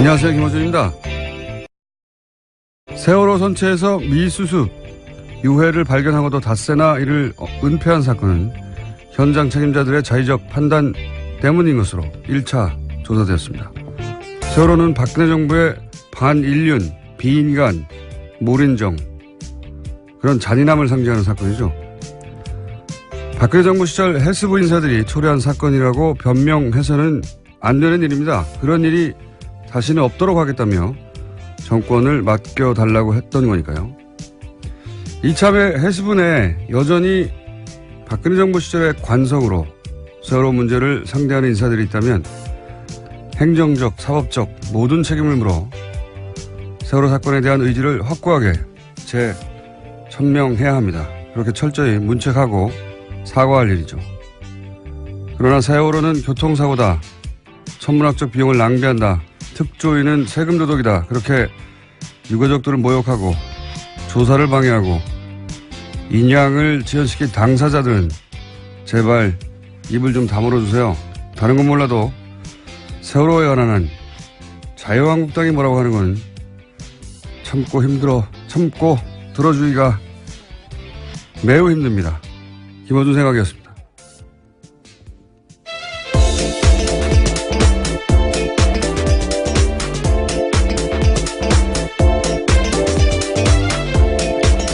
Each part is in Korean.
안녕하세요, 김호준입니다. 세월호 선체에서 미수습 유해를 발견하고도 닷새나 이를 은폐한 사건은 현장 책임자들의 자의적 판단 때문인 것으로 1차 조사되었습니다. 세월호는 박근혜 정부의 반인륜, 비인간, 몰인정 그런 잔인함을 상징하는 사건이죠. 박근혜 정부 시절 헬스부 인사들이 초래한 사건이라고 변명해서는 안 되는 일입니다. 그런 일이 다시는 없도록 하겠다며 정권을 맡겨달라고 했던 거니까요. 이참에 헬스부 내 여전히 박근혜 정부 시절의 관성으로 세월호 문제를 상대하는 인사들이 있다면 행정적, 사법적 모든 책임을 물어 세월호 사건에 대한 의지를 확고하게 재천명해야 합니다. 그렇게 철저히 문책하고 사과할 일이죠. 그러나 세월호는 교통사고다. 천문학적 비용을 낭비한다. 특조위는 세금 도둑이다. 그렇게 유가족들을 모욕하고 조사를 방해하고 인양을 지연시킨 당사자들은 제발 입을 좀 다물어주세요. 다른 건 몰라도 세월호에 관한 자유한국당이 뭐라고 하는 건 참고 들어주기가 매우 힘듭니다. 김어준 생각이었습니다.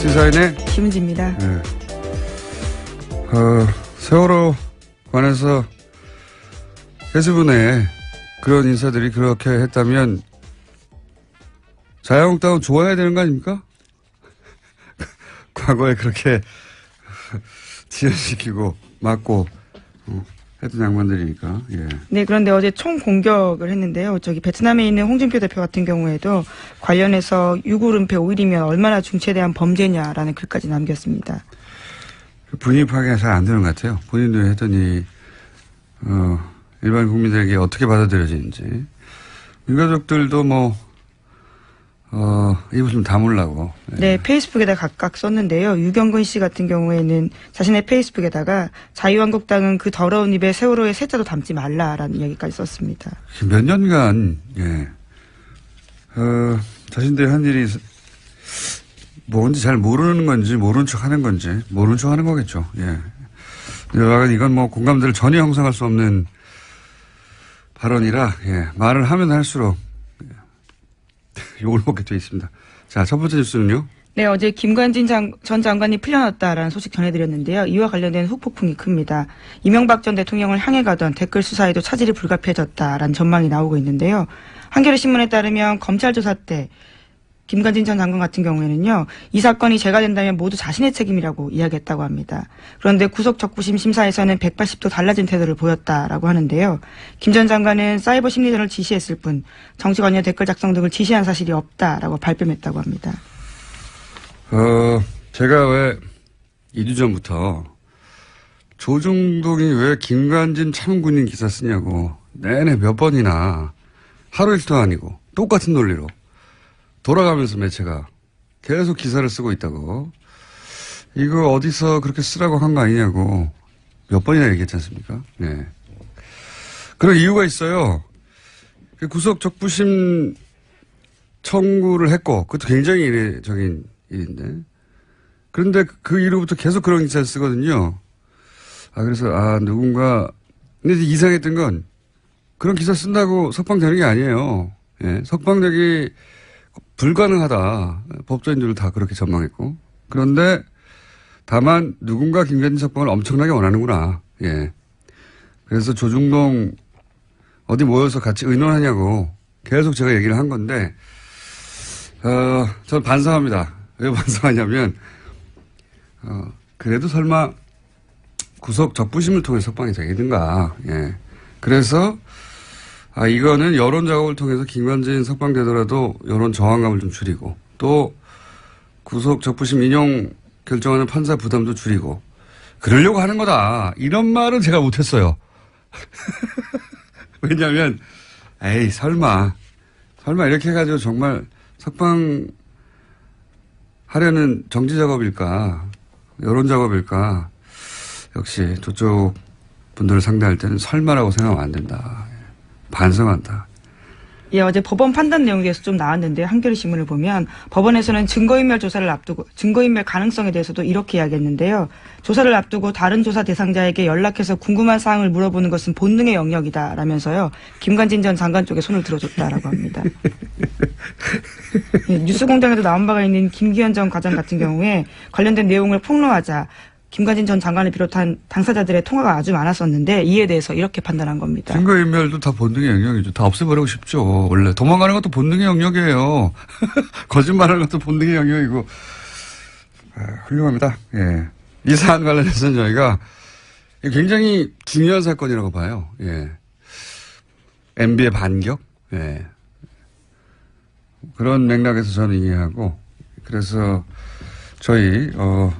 시사인의 김은지입니다. 네. 세월호 관해서 헬스부 내에 그런 인사들이 그렇게 했다면 자유한국당은 좋아해야 되는 거 아닙니까? 과거에 그렇게 지연시키고 막고 했던 양반들이니까. 예. 네, 그런데 어제 총 공격을 했는데요. 베트남에 있는 홍준표 대표 같은 경우에도 관련해서 유골 은폐 5일이면 얼마나 중체대한 범죄냐라는 글까지 남겼습니다. 분위기 파악이 잘 안 되는 것 같아요. 본인도 했더니 일반 국민들에게 어떻게 받아들여지는지. 민가족들도 입을 좀 다물라고. 네, 페이스북에다 각각 썼는데요. 유경근 씨 같은 경우에는 자신의 페이스북에다가 자유한국당은 그 더러운 입에 세월호의 세자도 담지 말라라는 이야기까지 썼습니다. 몇 년간, 자신들이 한 일이 뭔지 잘 모르는 건지, 모르는 척 하는 건지, 모르는 척 하는 거겠죠. 예. 이건 공감대를 전혀 형성할 수 없는 발언이라, 말을 하면 할수록, 욕을 먹게 돼 있습니다. 자, 첫 번째 뉴스는요? 네, 어제 김관진 전 장관이 풀려났다라는 소식 전해드렸는데요. 이와 관련된 후폭풍이 큽니다. 이명박 전 대통령을 향해 가던 댓글 수사에도 차질이 불가피해졌다라는 전망이 나오고 있는데요. 한겨레신문에 따르면 검찰 조사 때 김관진 전 장관 같은 경우에는요. 이 사건이 제가 된다면 모두 자신의 책임이라고 이야기했다고 합니다. 그런데 구속 적부심 심사에서는 180도 달라진 태도를 보였다라고 하는데요. 김 전 장관은 사이버 심리전을 지시했을 뿐 정치관여 댓글 작성 등을 지시한 사실이 없다라고 발뺌했다고 합니다. 제가 왜 2주 전부터 조중동이 왜 김관진 참군인 기사 쓰냐고 내내 몇 번이나 하루 이틀도 아니고 똑같은 논리로 돌아가면서 매체가 계속 기사를 쓰고 있다고. 이거 어디서 그렇게 쓰라고 한 거 아니냐고 몇 번이나 얘기했지 않습니까? 네. 그런 이유가 있어요. 구속 적부심 청구를 했고, 그것도 굉장히 이례적인 일인데. 그런데 그 이후부터 계속 그런 기사를 쓰거든요. 그래서, 누군가, 근데 이상했던 건 그런 기사 쓴다고 석방되는 게 아니에요. 예. 석방되기 불가능하다. 법조인들도 다 그렇게 전망했고. 그런데 다만 누군가 김관진 석방을 엄청나게 원하는구나. 예. 그래서 조중동 어디 모여서 같이 의논하냐고 계속 제가 얘기를 한 건데, 저는 반성합니다. 왜 반성하냐면, 그래도 설마 구속 적부심을 통해 석방이 되겠는가. 예. 그래서 이거는 여론 작업을 통해서 김관진 석방되더라도 여론 저항감을 좀 줄이고 또 구속 적부심 인용 결정하는 판사 부담도 줄이고 그러려고 하는 거다. 이런 말은 제가 못했어요. 왜냐하면 설마 이렇게 해가지고 정말 석방하려는 정치 작업일까 여론 작업일까 역시 저쪽 분들을 상대할 때는 설마라고 생각하면 안 된다. 반성한다. 예, 어제 법원 판단 내용에 대해서 좀 나왔는데 한겨레 신문을 보면 법원에서는 증거인멸 조사를 앞두고 증거인멸 가능성에 대해서도 이렇게 이야기했는데요. 조사를 앞두고 다른 조사 대상자에게 연락해서 궁금한 사항을 물어보는 것은 본능의 영역이다라면서요. 김관진 전 장관 쪽에 손을 들어줬다라고 합니다. 예, 뉴스공장에도 나온 바가 있는 김기현 전 과장 같은 경우에 관련된 내용을 폭로하자 김관진 전 장관을 비롯한 당사자들의 통화가 아주 많았었는데 이에 대해서 이렇게 판단한 겁니다. 증거인멸도 다 본능의 영역이죠. 다 없애버리고 싶죠. 원래 도망가는 것도 본능의 영역이에요. 거짓말하는 것도 본능의 영역이고. 훌륭합니다. 예. 이 사안 관련해서는 저희가 굉장히 중요한 사건이라고 봐요. 예. MB의 반격. 예. 그런 맥락에서 저는 이해하고 그래서 저희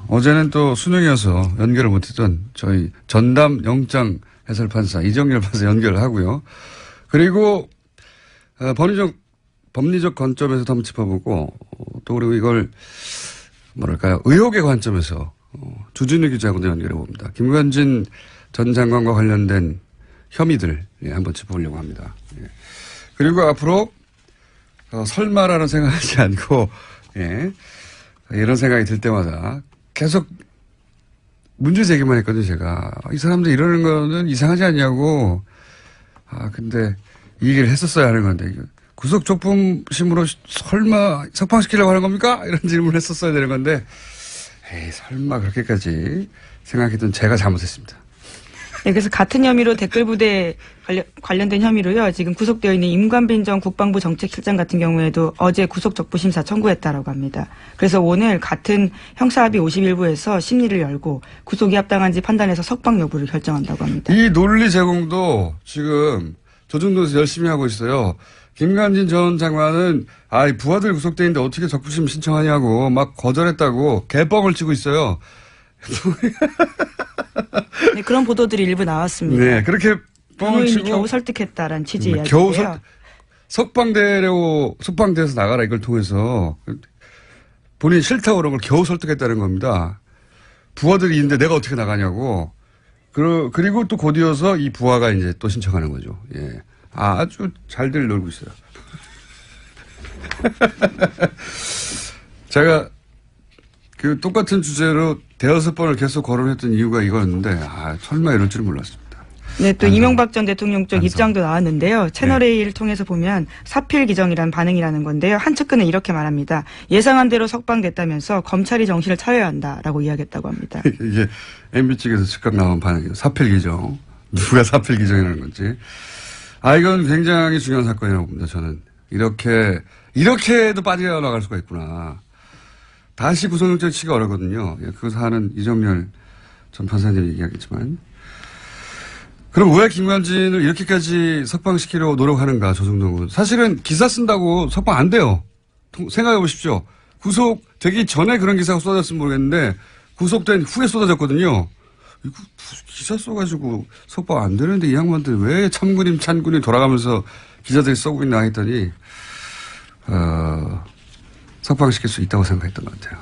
어제는 또 수능이어서 연결을 못했던 저희 전담 영장 해설판사 이정열 판사 연결을 하고요. 그리고 법리적 관점에서 한번 짚어보고 또 그리고 이걸 뭐랄까요 의혹의 관점에서 주진우 기자하고도 연결해 봅니다. 김관진 전 장관과 관련된 혐의들 한번 짚어보려고 합니다. 예. 그리고 앞으로 설마라는 생각하지 않고 예. 이런 생각이 들 때마다 계속 문제 제기만 했거든요, 제가. 이 사람들 이러는 거는 이상하지 않냐고. 근데 이 얘기를 했었어야 하는 건데, 구속 조품심으로 설마 석방시키려고 하는 겁니까? 이런 질문을 했었어야 되는 건데, 에이, 설마 그렇게까지 생각했던 제가 잘못했습니다. 네, 그래서 같은 혐의로 댓글부대 관련된 혐의로요. 지금 구속되어 있는 임관빈 전 국방부 정책실장 같은 경우에도 어제 구속적부심사 청구했다라고 합니다. 그래서 오늘 같은 형사합의 51부에서 심리를 열고 구속이 합당한지 판단해서 석방 여부를 결정한다고 합니다. 이 논리 제공도 지금 조중동에서 열심히 하고 있어요. 김관진 전 장관은 부하들 구속돼 있는데 어떻게 적부심 신청하냐고 막 거절했다고 개뻥을 치고 있어요. 네, 그런 보도들이 일부 나왔습니다. 네, 그렇게 뻥을 치고 겨우 설득했다는 취지 이야기인데요. 겨우 석방돼서 나가라 이걸 통해서 본인이 싫다고 그런 걸 겨우 설득했다는 겁니다. 부하들이 있는데 내가 어떻게 나가냐고. 그리고 또 곧이어서 이 부하가 이제 또 신청하는 거죠. 예. 아주 잘들 놀고 있어요. 제가 그 똑같은 주제로 대여섯 번을 계속 거론했던 이유가 이거였는데, 설마 이럴 줄은 몰랐습니다. 네, 또 이명박 전 대통령 쪽 입장도 나왔는데요. 채널A를 통해서 보면 사필 기정이란 반응이라는 건데요. 한 측근은 이렇게 말합니다. 예상한 대로 석방됐다면서 검찰이 정신을 차려야 한다라고 이야기했다고 합니다. 이게 MB 측에서 즉각 나온 반응이에요. 사필 기정. 누가 사필 기정이라는 건지. 이건 굉장히 중요한 사건이라고 봅니다. 저는. 이렇게도 빠져나갈 수가 있구나. 다시 구속영장 치기가 어렵거든요. 그 사안은 이정열 전 판사님 얘기하겠지만. 그럼 왜 김관진을 이렇게까지 석방시키려고 노력하는가, 조중동은. 사실은 기사 쓴다고 석방 안 돼요. 생각해 보십시오. 구속되기 전에 그런 기사가 쏟아졌으면 모르겠는데, 구속된 후에 쏟아졌거든요. 이거 기사 써가지고 석방 안 되는데 이 양반들 왜 참군임 찬군임 돌아가면서 기자들이 써고 있나 했더니, 석방시킬 수 있다고 생각했던 것 같아요.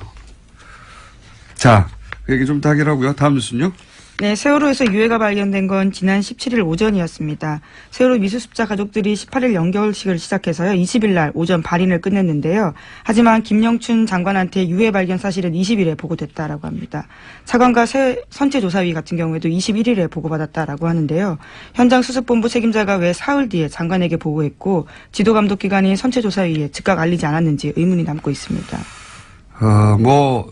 자, 그 얘기 좀 더 하기로 하고요. 다음 뉴스는요? 네, 세월호에서 유해가 발견된 건 지난 17일 오전이었습니다. 세월호 미수습자 가족들이 18일 연결식을 시작해서요. 20일 날 오전 발인을 끝냈는데요. 하지만 김영춘 장관한테 유해 발견 사실은 20일에 보고됐다라고 합니다. 차관과 선체조사위 같은 경우에도 21일에 보고받았다라고 하는데요. 현장 수습본부 책임자가 왜 사흘 뒤에 장관에게 보고했고 지도감독기관인 선체조사위에 즉각 알리지 않았는지 의문이 남고 있습니다.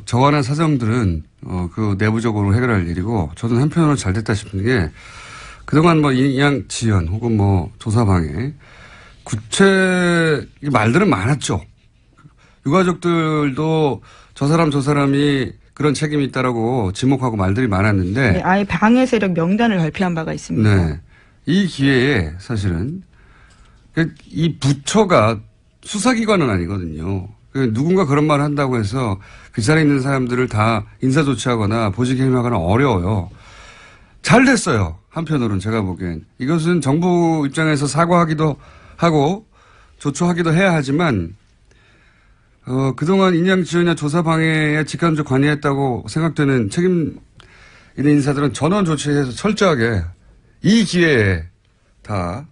정한한 사정들은, 그 내부적으로 해결할 일이고, 저는 한편으로 잘 됐다 싶은 게, 그동안 인양 지연 혹은 조사방해, 말들은 많았죠. 유가족들도 저 사람이 그런 책임이 있다라고 지목하고 말들이 많았는데. 네, 아예 방해 세력 명단을 발표한 바가 있습니다. 네. 이 기회에 사실은, 이 부처가 수사기관은 아니거든요. 누군가 그런 말을 한다고 해서 그 자리에 있는 사람들을 다 인사조치하거나 보직해임하거나 어려워요. 잘 됐어요. 한편으로는 제가 보기엔. 이것은 정부 입장에서 사과하기도 하고 조처하기도 해야 하지만 그동안 인양지원이나 조사방해에 직간접 관여했다고 생각되는 책임 있는 인사들은 전원 조치해서 철저하게 이 기회에 다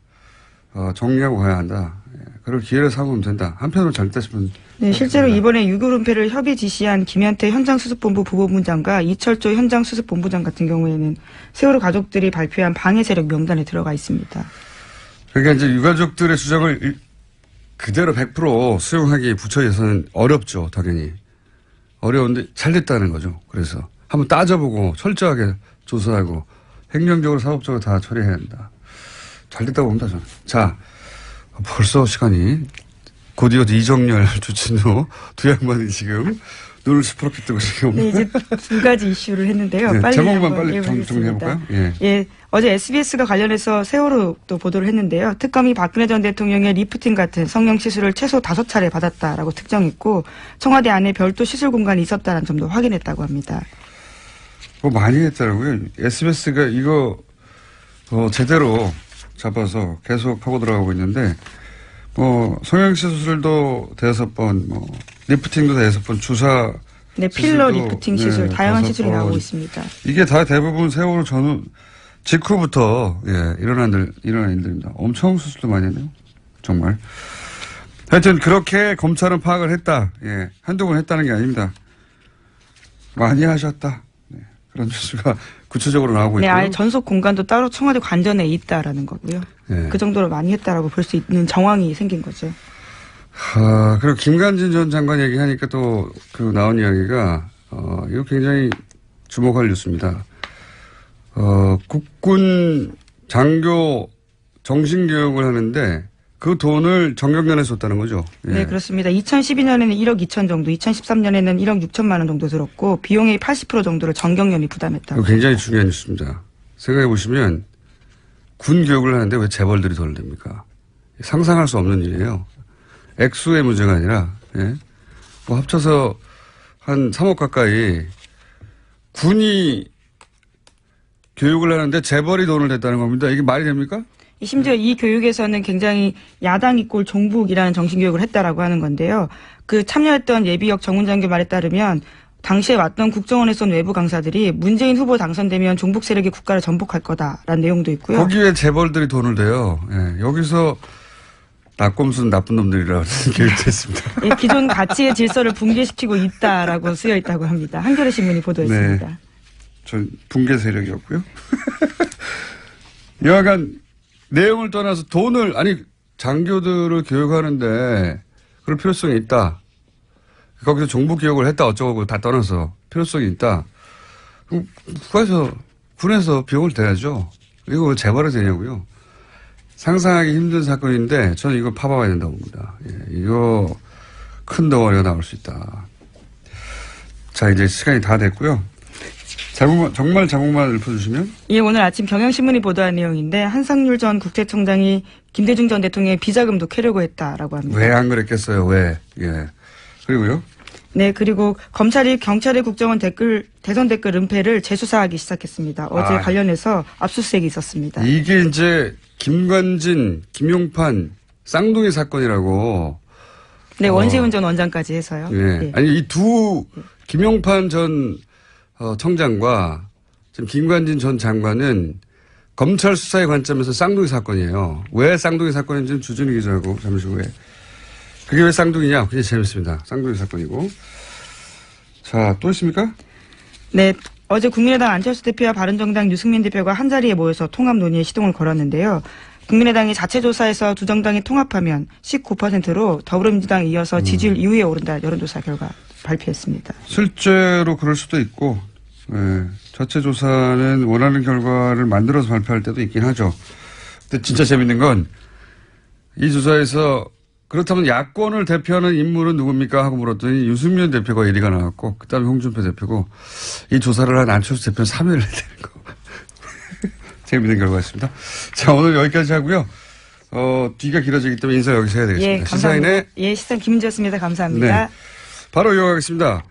정리하고 가야 한다. 그걸 기회를 삼으면 된다. 한편으로 잘됐다 싶으면. 네, 실제로 이번에 6.25 은폐를 협의 지시한 김현태 현장수습본부 부본부장과 이철조 현장수습본부장 같은 경우에는 세월호 가족들이 발표한 방해 세력 명단에 들어가 있습니다. 그러니까 이제 유가족들의 주장을 그대로 100% 수용하기 부처에서는 어렵죠, 당연히. 어려운데 잘 됐다는 거죠. 그래서 한번 따져보고 철저하게 조사하고 행정적으로 사법적으로 다 처리해야 한다. 잘 됐다고 봅니다, 저는. 자, 벌써 시간이 곧이어 이정열, 주진우 두 양반이 지금 눈을 시퍼렇게 뜨고 지금. 네, 이제 두 가지 이슈를 했는데요. 네, 빨리 제목만 한번 빨리 정리해볼까요? 예. 예, 어제 SBS가 관련해서 세월호 또 보도를 했는데요. 특검이 박근혜 전 대통령의 리프팅 같은 성형 시술을 최소 5차례 받았다라고 특정했고 청와대 안에 별도 시술 공간이 있었다는 점도 확인했다고 합니다. 뭐 많이 했더라고요. SBS가 이거 제대로 잡아서 계속 하고 들어가고 있는데 뭐 성형시술도 5번, 뭐 리프팅도 5번, 주사 네, 필러 시술도, 리프팅 시술 다양한 5번. 시술이 나오고 있습니다. 이게 다 대부분 세월호 전후 직후부터 일어난 일들입니다. 엄청 수술도 많이 했네요. 정말. 하여튼 그렇게 검찰은 파악을 했다. 예, 한두 번 했다는 게 아닙니다. 많이 하셨다. 네, 그런 뉴스가 구체적으로 나오고 네, 있고요. 아예 전속 공간도 따로 청와대 관전에 있다라는 거고요. 네. 그 정도로 많이 했다라고 볼 수 있는 정황이 생긴 거죠. 그리고 김관진 전 장관 얘기하니까 또 그 나온 이야기가 이거 굉장히 주목할 뉴스입니다. 국군 장교 정신교육을 하는데 그 돈을 정경련에 줬다는 거죠. 예. 네, 그렇습니다. 2012년에는 1억 2천 정도, 2013년에는 1억 6천만 원 정도 들었고 비용의 80% 정도를 정경련이 부담했다고. 이거 굉장히 중요한 뉴스입니다. 생각해 보시면 군 교육을 하는데 왜 재벌들이 돈을 냅니까? 상상할 수 없는 일이에요. 액수의 문제가 아니라 뭐 합쳐서 한 3억 가까이 군이 교육을 하는데 재벌이 돈을 냈다는 겁니다. 이게 말이 됩니까? 심지어 이 교육에서는 굉장히 야당 이꼴 종북이라는 정신교육을 했다라고 하는 건데요. 그 참여했던 예비역 정훈장교 말에 따르면 당시에 왔던 국정원에 쏜 외부 강사들이 문재인 후보 당선되면 종북 세력이 국가를 전복할 거다라는 내용도 있고요. 거기에 재벌들이 돈을 대요. 예, 여기서 낙곰수는 나쁜 놈들이라는 교육도 했습니다. 예, 기존 가치의 질서를 붕괴시키고 있다라고 쓰여 있다고 합니다. 한겨레 신문이 보도했습니다. 네. 전 붕괴 세력이었고요. 여하간 내용을 떠나서 장교들을 교육하는데 그럴 필요성이 있다. 거기서 종북 교육을 했다 어쩌고 다 떠나서 필요성이 있다. 그럼 군에서 비용을 대야죠. 이거 왜 재벌이 되냐고요. 상상하기 힘든 사건인데 저는 이거 파봐야 된다고 봅니다. 예, 이거 큰 덩어리가 나올 수 있다. 자, 이제 시간이 다 됐고요. 정말 자국만 읊어주시면. 예, 오늘 아침 경향신문이 보도한 내용인데 한상률 전 국세청장이 김대중 전 대통령의 비자금도 캐려고 했다라고 합니다. 왜 안 그랬겠어요? 왜? 예. 그리고요. 네, 그리고 검찰이 경찰의 국정원 대선 댓글 은폐를 재수사하기 시작했습니다. 어제 관련해서 압수수색이 있었습니다. 이게 이제 김관진, 김용판 쌍둥이 사건이라고. 네, 원세훈 전 원장까지 해서요. 예. 네. 아니 이 두 김용판 전 청장과 지금 김관진 전 장관은 검찰 수사의 관점에서 쌍둥이 사건이에요. 왜 쌍둥이 사건인지는 주진우 기자하고 잠시 후에. 그게 왜 쌍둥이냐? 굉장히 재밌습니다. 쌍둥이 사건이고. 자, 또 있습니까? 네. 어제 국민의당 안철수 대표와 바른정당 유승민 대표가 한자리에 모여서 통합 논의에 시동을 걸었는데요. 국민의당이 자체 조사에서 두 정당이 통합하면 19%로 더불어민주당에 이어서 지지율 2위에 오른다 여론조사 결과 발표했습니다. 실제로 그럴 수도 있고, 자체 조사는 원하는 결과를 만들어서 발표할 때도 있긴 하죠. 근데 진짜 재밌는 건 이 조사에서 그렇다면 야권을 대표하는 인물은 누굽니까? 하고 물었더니 유승민 대표가 1위가 나왔고, 그 다음에 홍준표 대표고, 이 조사를 한 안철수 대표는 3위를 해야 되는 거. 재밌는 결과였습니다. 자, 오늘 여기까지 하고요. 뒤가 길어지기 때문에 인사 여기서 해야 되겠습니다. 예, 감사합니다. 시사인 김은지였습니다. 감사합니다. 네. 바로 이어가겠습니다.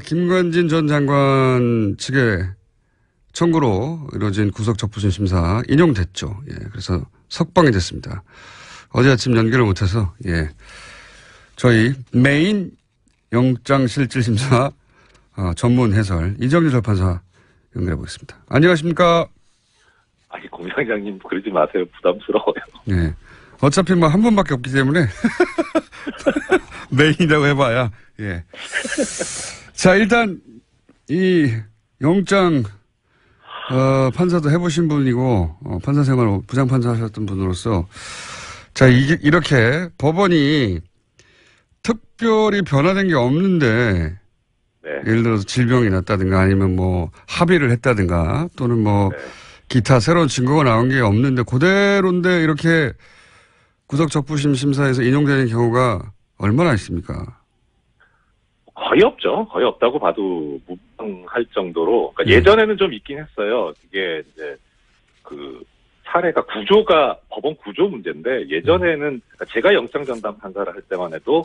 김관진 전 장관 측의 청구로 이루어진 구속적부심 심사 인용됐죠. 예, 그래서 석방이 됐습니다. 어제 아침 연결을 못해서, 저희 메인 영장실질심사 전문 해설 이정재 재판사 연결해 보겠습니다. 안녕하십니까? 아니, 공장장님 그러지 마세요. 부담스러워요. 네. 어차피 뭐 한 번밖에 없기 때문에 메인이라고 해봐야. 예. 자, 일단 이 영장 판사도 해보신 분이고 판사 생활 부장판사 하셨던 분으로서 자, 이렇게 법원이 특별히 변화된 게 없는데 네. 예를 들어서 질병이 났다든가 아니면 뭐 합의를 했다든가 또는 뭐 네. 기타 새로운 증거가 나온 게 없는데 그대로인데 이렇게 구속적부심 심사에서 인용되는 경우가 얼마나 있습니까? 거의 없죠. 거의 없다고 봐도 무방할 정도로. 그러니까 네. 예전에는 좀 있긴 했어요. 이게 이제 그 사례가 법원 구조 문제인데 예전에는 그러니까 제가 영장 전담 판사를 할 때만 해도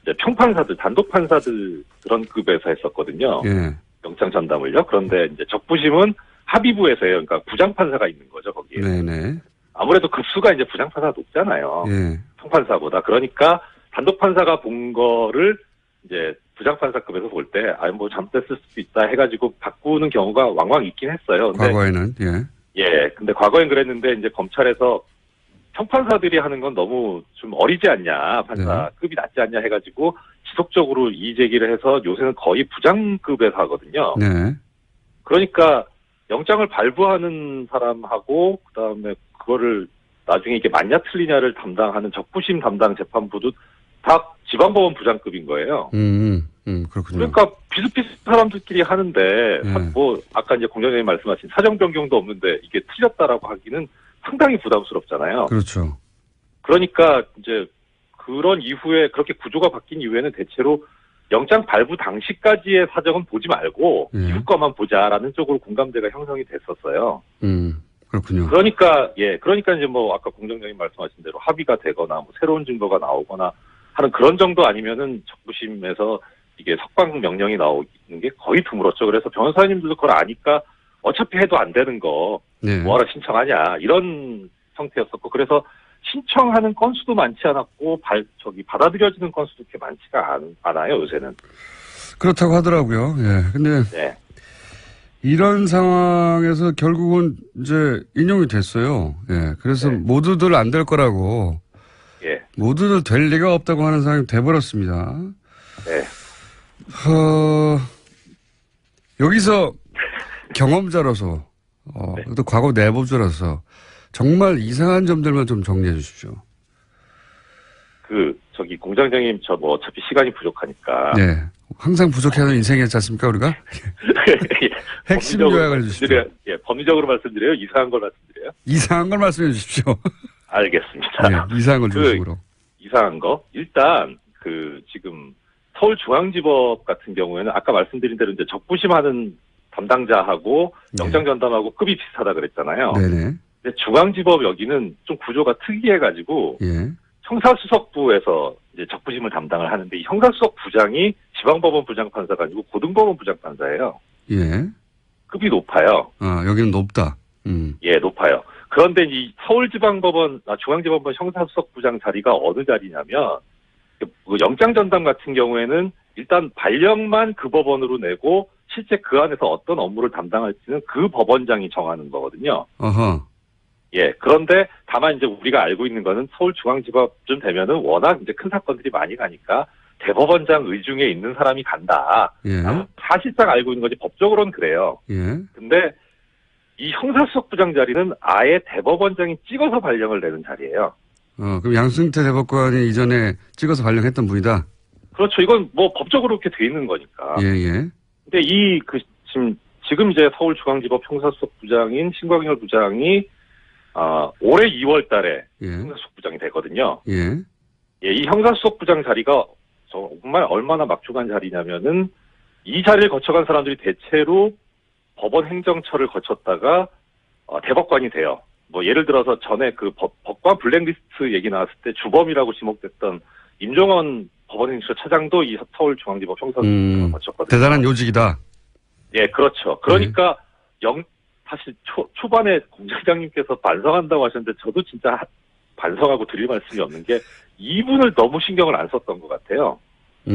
이제 평판사들, 단독 판사들 그런 급에서 했었거든요. 예. 영장 전담을요. 그런데 이제 적부심은 합의부에서 해요. 그러니까 부장판사가 있는 거죠, 거기에. 네네. 아무래도 급수가 이제 부장판사가 높잖아요. 예. 평판사보다. 그러니까 단독 판사가 본 거를 이제 부장판사급에서 볼 때, 뭐 잘못됐을 수도 있다 해가지고 바꾸는 경우가 왕왕 있긴 했어요. 근데 과거에는, 예. 근데 과거엔 그랬는데 이제 검찰에서 평판사들이 하는 건 너무 좀 어리지 않냐, 판사급이 낮지 않냐 해가지고 지속적으로 이의 제기를 해서 요새는 거의 부장급에서 하거든요. 네. 그러니까 영장을 발부하는 사람하고 그다음에 그거를 나중에 이게 맞냐 틀리냐를 담당하는 적부심 담당 재판부도 다 지방법원 부장급인 거예요. 그렇군요. 그러니까 비슷비슷한 사람들끼리 하는데 네. 뭐 아까 이제 공장장님 말씀하신 사정 변경도 없는데 이게 틀렸다라고 하기는 상당히 부담스럽잖아요. 그렇죠. 그러니까 이제 그런 이후에 그렇게 구조가 바뀐 이후에는 대체로 영장 발부 당시까지의 사정은 보지 말고 이후 거만 보자라는 쪽으로 공감대가 형성이 됐었어요. 그렇군요. 그러니까 이제 뭐 아까 공장장님 말씀하신 대로 합의가 되거나 뭐 새로운 증거가 나오거나 하는 그런 정도 아니면은 적부심에서 이게 석방 명령이 나오는 게 거의 드물었죠. 그래서 변호사님들도 그걸 아니까 어차피 해도 안 되는 거 네. 뭐하러 신청하냐 이런 형태였었고 그래서 신청하는 건수도 많지 않았고 받아들여지는 건수도 그렇게 많지가 않아요 요새는. 그렇다고 하더라고요. 예. 근데 네. 이런 상황에서 결국은 이제 인용이 됐어요. 예. 그래서 네. 모두들 안 될 거라고. 예. 모두들 될 리가 없다고 하는 상황이 돼버렸습니다. 네. 여기서 경험자로서, 네. 또 과거 내부자로서 정말 이상한 점들만 좀 정리해 주십시오. 공장장님 저 뭐 어차피 시간이 부족하니까. 네. 항상 부족해하는 인생이었지 않습니까, 우리가? 핵심 요약을 해 주십시오. 법리적으로 말씀드려요? 이상한 걸 말씀드려요? 이상한 걸 말씀해 주십시오. 알겠습니다. 네, 이상한 걸 중심으로. 이상한 거? 일단, 지금, 서울중앙지법 같은 경우에는 아까 말씀드린 대로 이제 적부심하는 담당자하고 네. 영장 전담하고 급이 비슷하다 그랬잖아요. 네네. 근데 중앙지법 여기는 좀 구조가 특이해가지고, 예. 형사수석부에서 이제 적부심을 담당을 하는데 이 형사수석 부장이 지방법원 부장판사가 아니고 고등법원 부장판사예요. 예. 급이 높아요. 여기는 높다. 예, 높아요. 그런데 이 중앙지방법원 형사수석부장 자리가 어느 자리냐면 그 영장 전담 같은 경우에는 일단 발령만 그 법원으로 내고 실제 그 안에서 어떤 업무를 담당할지는 그 법원장이 정하는 거거든요. 어허. 예, 그런데 다만 이제 우리가 알고 있는 거는 서울중앙지법쯤 되면은 워낙 이제 큰 사건들이 많이 가니까 대법원장 의중에 있는 사람이 간다. 예. 사실상 알고 있는 거지 법적으로는 그래요. 예. 근데 이 형사수석부장 자리는 아예 대법원장이 찍어서 발령을 내는 자리예요. 그럼 양승태 대법관이 이전에 찍어서 발령했던 분이다? 그렇죠. 이건 뭐 법적으로 그렇게 돼 있는 거니까. 예, 예. 근데 지금 이제 서울중앙지법 형사수석부장인 신광열 부장이 올해 2월 달에 예. 형사수석부장이 되거든요. 예. 예, 이 형사수석부장 자리가 정말 얼마나 막중한 자리냐면은 이 자리를 거쳐간 사람들이 대체로 법원 행정처를 거쳤다가 대법관이 돼요. 뭐 예를 들어서 전에 그 법관 블랙리스트 얘기 나왔을 때 주범이라고 지목됐던 임종원 법원행정처 차장도 이 서울중앙지법 형사수석부장을 거쳤거든요. 대단한 요직이다. 예, 그렇죠. 그러니까 사실 초반에 공장장님께서 반성한다고 하셨는데 저도 진짜 반성하고 드릴 말씀이 없는 게 이분을 너무 신경을 안 썼던 것 같아요. 예,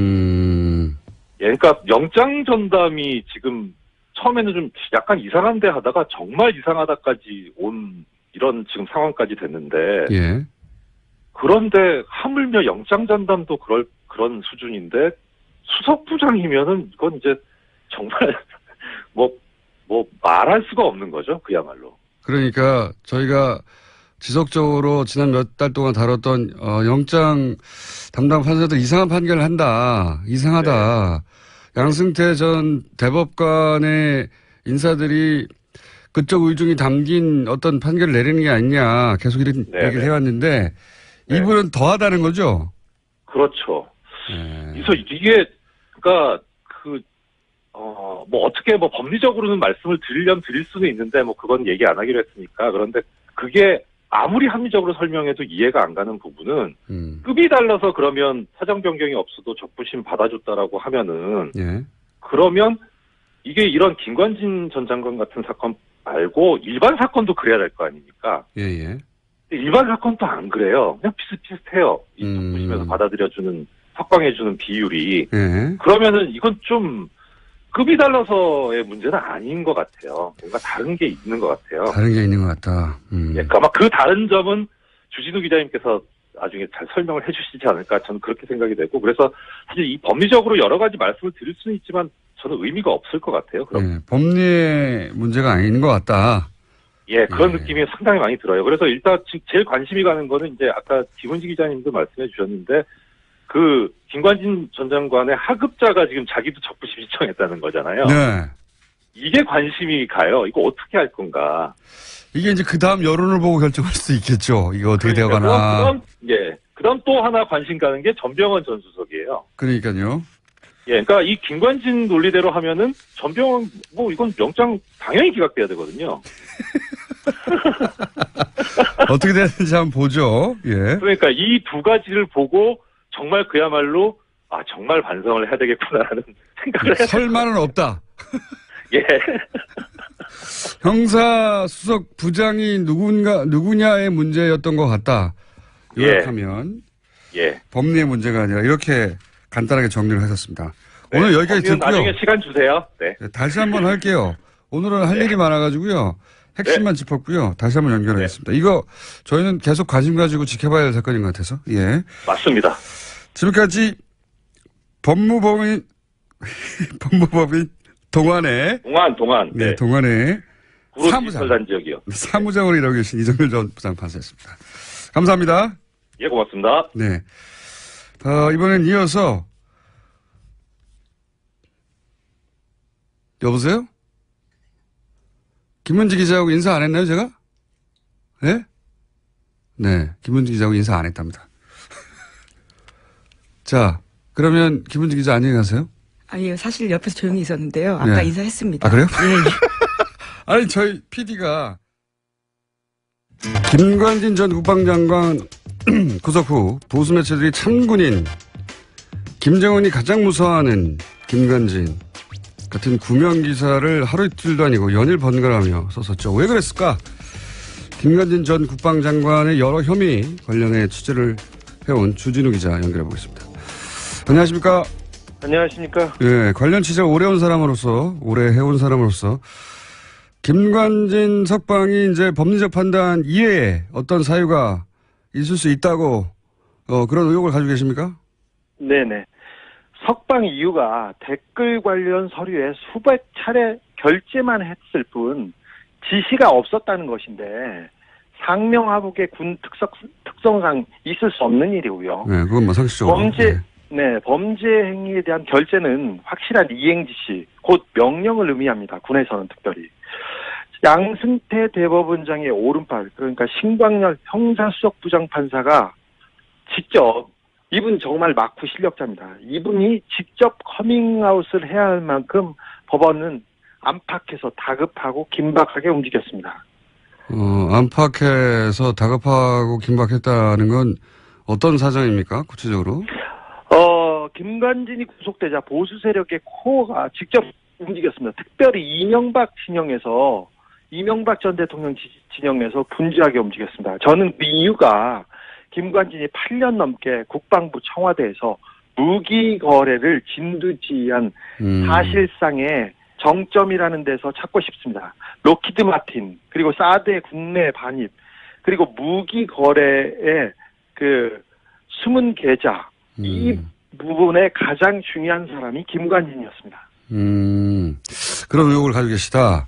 그러니까 영장 전담이 지금 처음에는 좀 약간 이상한데 하다가 정말 이상하다까지 온 이런 지금 상황까지 됐는데 예. 그런데 하물며 영장 전담도 그런 수준인데 수석부장이면은 이건 이제 정말 뭐 말할 수가 없는 거죠. 그야말로. 그러니까 저희가 지속적으로 지난 몇 달 동안 다뤘던 영장 담당 판사들 이상한 판결을 한다. 이상하다. 양승태 전 대법관의 인사들이 그쪽 의중이 담긴 어떤 판결을 내리는 게 아니냐. 계속 이런 얘기를 해왔는데 이분은 더하다는 거죠? 그렇죠. 그래서 이게 그러니까 뭐 어떻게 뭐 법리적으로는 말씀을 드릴 수는 있는데 뭐 그건 얘기 안 하기로 했으니까. 그런데 그게 아무리 합리적으로 설명해도 이해가 안 가는 부분은 급이 달라서 그러면 사정 변경이 없어도 적부심 받아줬다라고 하면은 그러면 이게 이런 김관진 전 장관 같은 사건 말고 일반 사건도 그래야 될 거 아닙니까? 일반 사건도 안 그래요. 그냥 비슷비슷해요. 이 적부심에서 받아들여주는 석방해주는 비율이. 그러면은 이건 좀 급이 달라서의 문제는 아닌 것 같아요. 뭔가 다른 게 있는 것 같아요. 다른 게 있는 것 같다. 그러니까 아마 그 다른 점은 주진우 기자님께서 나중에 잘 설명을 해주시지 않을까 저는 그렇게 생각이 되고 그래서 사실 이 법리적으로 여러 가지 말씀을 드릴 수는 있지만 저는 의미가 없을 것 같아요. 그럼 법리의 문제가 아닌 것 같다. 그런 느낌이 상당히 많이 들어요. 그래서 일단 제일 관심이 가는 거는 이제 아까 김은지 기자님도 말씀해 주셨는데 그 김관진 전 장관의 하급자가 지금 자기도 적부심 신청했다는 거잖아요. 이게 관심이 가요. 이거 어떻게 할 건가. 이게 이제 그 다음 여론을 보고 결정할 수 있겠죠. 이거 어떻게 되어가나. 그다음 또 하나 관심 가는 게 전병헌 전 수석이에요. 그러니까요. 그러니까 이 김관진 논리대로 하면은 전병헌 뭐 이건 영장 당연히 기각돼야 되거든요. 어떻게 되는지 한번 보죠. 그러니까 이 두 가지를 보고 정말 그야말로 정말 반성을 해야 되겠구나라는 생각을 해요. 설마는 없다. 형사수석 부장이 누구냐의 문제였던 것 같다. 요약하면 법리의 문제가 아니라 이렇게 간단하게 정리를 하셨습니다. 오늘 여기까지 듣고요. 나중에 시간 주세요. 다시 한번 할게요. 오늘은 할 일이 많아가지고요. 핵심만 짚었고요. 다시 한번 연결하겠습니다. 이거 저희는 계속 관심 가지고 지켜봐야 할 사건인 것 같아서. 맞습니다. 지금까지 법무법인 동안의 동안의 사무장으로 일하고 계신 이정열 전 부장판사였습니다. 감사합니다. 고맙습니다. 이번엔 이어서 여보세요? 김은지 기자하고 인사 안 했나요, 제가? 김은지 기자하고 인사 안 했답니다. 자, 그러면 김은지 기자 안녕히 가세요. 사실 옆에서 조용히 있었는데요. 아까 인사했습니다. 그래요? 아니, 저희 PD가 김관진 전 국방장관 구속 후 보수 매체들이 참군인 김정은이 가장 무서워하는 김관진 같은 구명 기사를 하루 이틀도 아니고 연일 번갈아가며 썼었죠. 왜 그랬을까? 김관진 전 국방장관의 여러 혐의 관련해 취재를 해온 주진우 기자 연결해 보겠습니다. 안녕하십니까? 안녕하십니까? 관련 취재 오래 해온 사람으로서 김관진 석방이 이제 법리적 판단 이외에 어떤 사유가 있을 수 있다고 그런 의혹을 가지고 계십니까? 네네. 석방 이유가 댓글 관련 서류에 수백 차례 결재만 했을 뿐 지시가 없었다는 것인데 상명하복의 군 특성상 있을 수 없는 일이고요. 그건 뭐 상식적으로. 범죄 행위에 대한 결재는 확실한 이행 지시, 곧 명령을 의미합니다. 군에서는 특별히. 양승태 대법원장의 오른팔, 그러니까 신광열 형사수석부장판사가 직접, 이분 정말 막후 실력자입니다. 이분이 직접 커밍아웃을 해야 할 만큼 법원은 안팎에서 다급하고 긴박하게 움직였습니다. 안팎에서 다급하고 긴박했다는 건 어떤 사정입니까? 구체적으로? 김관진이 구속되자 보수 세력의 코어가 직접 움직였습니다. 특별히 이명박 전 대통령 진영에서 분주하게 움직였습니다. 저는 그 이유가 김관진이 8년 넘게 국방부 청와대에서 무기 거래를 진두지휘한 사실상의 정점이라는 데서 찾고 싶습니다. 로키드 마틴, 그리고 사드의 국내 반입, 그리고 무기 거래에 그 숨은 계좌 이 부분에 가장 중요한 사람이 김관진이었습니다. 그런 의혹을 가지고 계시다.